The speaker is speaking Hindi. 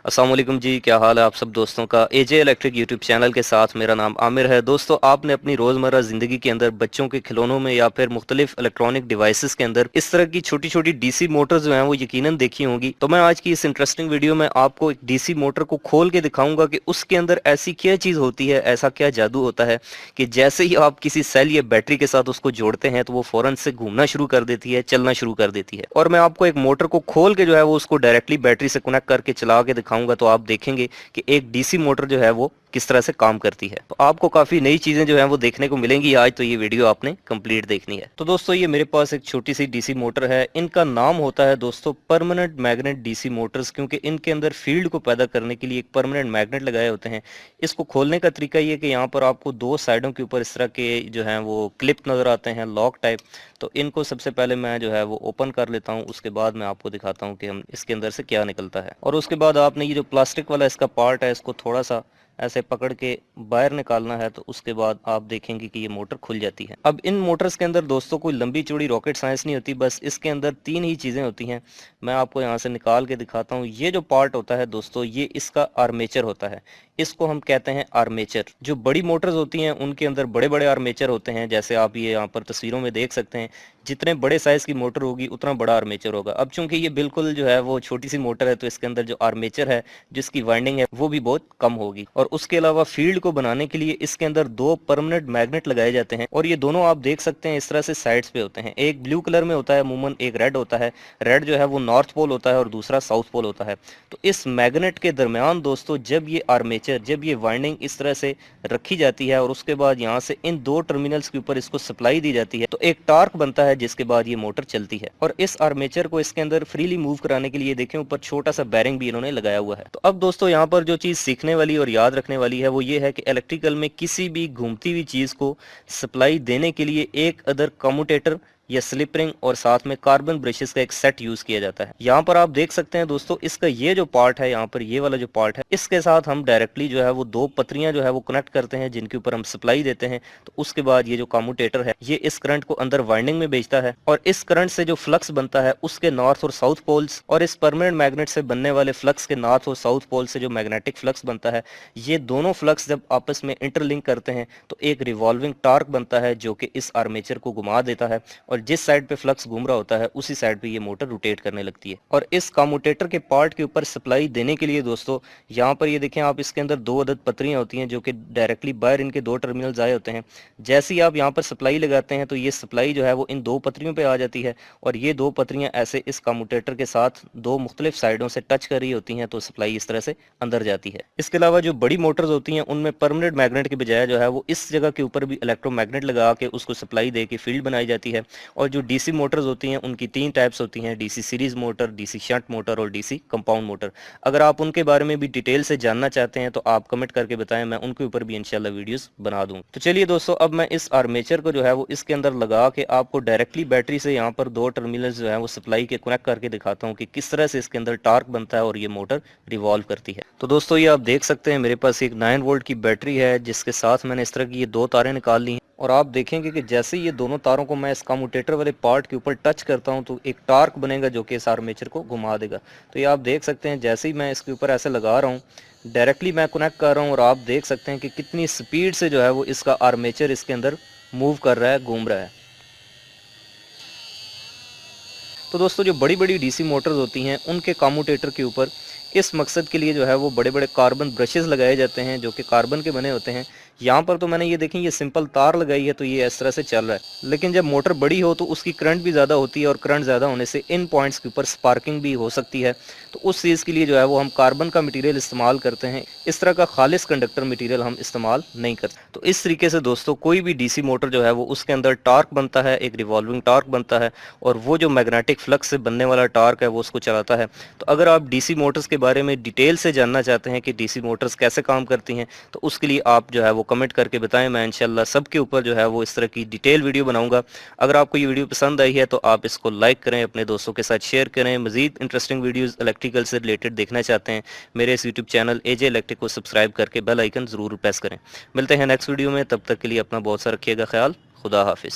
अस्सलाम वालेकुम जी, क्या हाल है आप सब दोस्तों का। एजे इलेक्ट्रिक यूट्यूब चैनल के साथ मेरा नाम आमिर है। दोस्तों, आपने अपनी रोज़मर्रा ज़िंदगी के अंदर बच्चों के खिलौनों में या फिर मुख्तलिफ इलेक्ट्रॉनिक डिवाइसेस के अंदर इस तरह की छोटी छोटी डीसी मोटर्स जो हैं वो यकीनन देखी होंगी। तो मैं आज की इस इंटरेस्टिंग वीडियो में आपको एक डीसी मोटर को खोल के दिखाऊंगा कि उसके अंदर ऐसी क्या चीज़ होती है, ऐसा क्या जादू होता है कि जैसे ही आप किसी सेल या बैटरी के साथ उसको जोड़ते हैं तो वो फौरन से घूमना शुरू कर देती है, चलना शुरू कर देती है। और मैं आपको एक मोटर को खोल के जो है वो उसको डायरेक्टली बैटरी से कनेक्ट करके चला के दिखाऊंगा, तो आप देखेंगे कि एक डीसी मोटर जो है वो किस तरह से काम करती है। तो आपको काफी नई चीजें जो है वो देखने को मिलेंगी आज, तो ये वीडियो आपने कंप्लीट देखनी है। तो दोस्तों, ये मेरे पास एक छोटी सी डीसी मोटर है। इनका नाम होता है दोस्तों परमानेंट मैग्नेट डीसी मोटर्स, क्योंकि इनके अंदर फील्ड को पैदा करने के लिए एक परमानेंट मैग्नेट लगाए होते हैं। इसको खोलने का तरीका ये कि यहाँ पर आपको दो साइडों के ऊपर इस तरह के जो है वो क्लिप नजर आते हैं, लॉक टाइप। तो इनको सबसे पहले मैं जो है वो ओपन कर लेता हूँ, उसके बाद मैं आपको दिखाता हूँ कि हम इसके अंदर से क्या निकलता है। और उसके बाद आपने ये जो प्लास्टिक वाला इसका पार्ट है, इसको थोड़ा सा ऐसे पकड़ के बाहर निकालना है। तो उसके बाद आप देखेंगे कि ये मोटर खुल जाती है। अब इन मोटर्स के अंदर दोस्तों कोई लंबी चौड़ी रॉकेट साइंस नहीं होती, बस इसके अंदर तीन ही चीज़ें होती हैं। मैं आपको यहाँ से निकाल के दिखाता हूँ। ये जो पार्ट होता है दोस्तों, ये इसका आर्मेचर होता है। इसको हम कहते हैं आर्मेचर। जो बड़ी मोटर्स होती हैं उनके अंदर बड़े बड़े आर्मेचर होते हैं, जैसे आप ये यहाँ पर तस्वीरों में देख सकते हैं। जितने बड़े साइज की मोटर होगी उतना बड़ा आर्मेचर होगा। अब चूंकि ये बिल्कुल जो है वो छोटी सी मोटर है, तो इसके अंदर जो आर्मेचर है, जिसकी वाइंडिंग है, वो भी बहुत कम होगी। और उसके अलावा फील्ड को बनाने के लिए इसके अंदर दो परमानेंट मैग्नेट लगाए जाते हैं। और ये दोनों आप देख सकते हैं इस तरह से साइड्स पे होते हैं। एक ब्लू कलर में होता है अमूमन, एक रेड होता है। रेड जो है वो नॉर्थ पोल होता है और दूसरा साउथ पोल होता है। तो इस मैग्नेट के दरमियान दोस्तों जब ये आर्मेचर, जब ये वाइंडिंग इस तरह से रखी जाती है और उसके बाद यहाँ से इन दो टर्मिनल्स के ऊपर इसको सप्लाई दी जाती है, तो एक टार्क बनता है, जिसके बाद ये मोटर चलती है। और इस आर्मेचर को इसके अंदर फ्रीली मूव कराने के लिए देखें ऊपर छोटा सा बैरिंग भी इन्होंने लगाया हुआ है। तो अब दोस्तों यहाँ पर जो चीज सीखने वाली और याद रखने वाली है वो ये है कि इलेक्ट्रिकल में किसी भी घूमती हुई चीज को सप्लाई देने के लिए एक अदर कम्यूटेटर या स्लिप रिंग और साथ में कार्बन ब्रशेस का एक सेट यूज किया जाता है। यहाँ पर आप देख सकते हैं दोस्तों, इसका ये जो पार्ट है, यहाँ पर ये वाला जो पार्ट है, इसके साथ हम डायरेक्टली जो है वो दो पत्रियां जो है वो कनेक्ट करते हैं, जिनके ऊपर हम सप्लाई देते हैं। तो उसके बाद ये जो कम्यूटेटर है, ये इस करंट को अंदर वाइंडिंग में भेजता है और इस करंट से जो फ्लक्स बनता है उसके नॉर्थ और साउथ पोल्स, और इस परमानेंट मैग्नेट से बनने वाले फ्लक्स के नॉर्थ और साउथ पोल से जो मैग्नेटिक फ्लक्स बनता है, ये दोनों फ्लक्स जब आपस में इंटरलिंक करते हैं तो एक रिवॉल्विंग टार्क बनता है, जो कि इस आर्मेचर को घुमा देता है। और जिस साइड पे फ्लक्स घूम रहा होता है उसी साइड पे ये मोटर रोटेट करने लगती है। और इस कम्यूटेटर के पार्ट के ऊपर सप्लाई देने के लिए दोस्तों, यहाँ पर ये देखें आप, इसके अंदर दो अदद पत्रियां होती हैं जो कि डायरेक्टली बाहर इनके दो टर्मिनल्स आए होते हैं। जैसे ही आप यहाँ पर सप्लाई लगाते हैं तो ये सप्लाई जो है वो इन दो पत्रियों पे आ जाती है, और ये दो पत्रियां ऐसे इस कम्यूटेटर के साथ दो मुख्तलिफ साइडों से टच कर रही होती हैं, तो सप्लाई इस तरह से अंदर जाती है। इसके अलावा जो बड़ी मोटर्स होती हैं उनमें परमानेंट मैग्नेट के बजाय जो है वो इस जगह के ऊपर भी इलेक्ट्रोमैग्नेट लगा के उसको सप्लाई दे के फील्ड बनाई जाती है। और जो डीसी मोटर्स होती हैं उनकी तीन टाइप्स होती हैं, DC series motor, DC shunt motor और डीसी कंपाउंड मोटर। अगर आप उनके बारे में भी डिटेल से जानना चाहते हैं तो आप कमेंट करके बताएं, मैं उनके ऊपर भी इंशाल्लाह वीडियोस बना दूं। तो चलिए दोस्तों, अब मैं इस आर्मेचर को जो है वो इसके अंदर लगा के आपको डायरेक्टली बैटरी से यहाँ पर दो टर्मिनल्स जो है वो सप्लाई के कनेक्ट करके दिखाता हूँ कि किस तरह से इसके अंदर टार्क बनता है और ये मोटर रिवॉल्व करती है। तो दोस्तों, ये आप देख सकते हैं मेरे पास एक 9 वोल्ट की बैटरी है, जिसके साथ मैंने इस तरह की ये दो तारें निकाल ली हैं। और आप देखेंगे कि जैसे ही ये दोनों तारों को मैं इस कम्यूटेटर वाले पार्ट के ऊपर टच करता हूं तो एक टार्क बनेगा जो कि इस आर्मेचर को घुमा देगा। तो ये आप देख सकते हैं, जैसे ही मैं इसके ऊपर ऐसे लगा रहा हूं, डायरेक्टली मैं कनेक्ट कर रहा हूं, और आप देख सकते हैं कि कितनी स्पीड से जो है वो इसका आर्मेचर इसके अंदर मूव कर रहा है, घूम रहा है। तो दोस्तों, जो बड़ी बड़ी डीसी मोटर्स होती हैं उनके कम्यूटेटर के ऊपर इस मकसद के लिए जो है वो बड़े बड़े कार्बन ब्रशेस लगाए जाते हैं, जो कि कार्बन के बने होते हैं। यहाँ पर तो मैंने ये देखें, ये सिंपल तार लगाई है तो ये इस तरह से चल रहा है। लेकिन जब मोटर बड़ी हो तो उसकी करंट भी ज़्यादा होती है, और करंट ज़्यादा होने से इन पॉइंट्स के ऊपर स्पार्किंग भी हो सकती है। तो उस चीज़ के लिए जो है वो हम कार्बन का मटीरियल इस्तेमाल करते हैं। इस तरह का खालिश कंडक्टर मटीरियल हम इस्तेमाल नहीं करते। तो इस तरीके से दोस्तों, कोई भी डीसी मोटर जो है वो उसके अंदर टार्क बनता है, एक रिवॉल्विंग टार्क बनता है, और वो जो मैग्नेटिक फ्लक्स से बनने वाला टार्क है वो उसको चलाता है। तो अगर आप डीसी मोटर्स के बारे में डिटेल से जानना चाहते हैं कि डीसी मोटर्स कैसे काम करती हैं, तो उसके लिए आप जो है वो कमेंट करके बताएं। मैं इंशाल्लाह सबके ऊपर जो है वो इस तरह की डिटेल वीडियो बनाऊंगा। अगर आपको ये वीडियो पसंद आई है तो आप इसको लाइक करें, अपने दोस्तों के साथ शेयर करें। मजीद इंटरेस्टिंग वीडियोस इलेक्ट्रिकल से रिलेटेड देखना चाहते हैं, मेरे इस यूट्यूब चैनल एजे इलेक्ट्रिक को सब्सक्राइब करके बेल आइकन जरूर प्रेस करें। मिलते हैं नेक्स्ट वीडियो में, तब तक के लिए अपना बहुत सा रखिएगा ख्याल। खुदा हाफिज।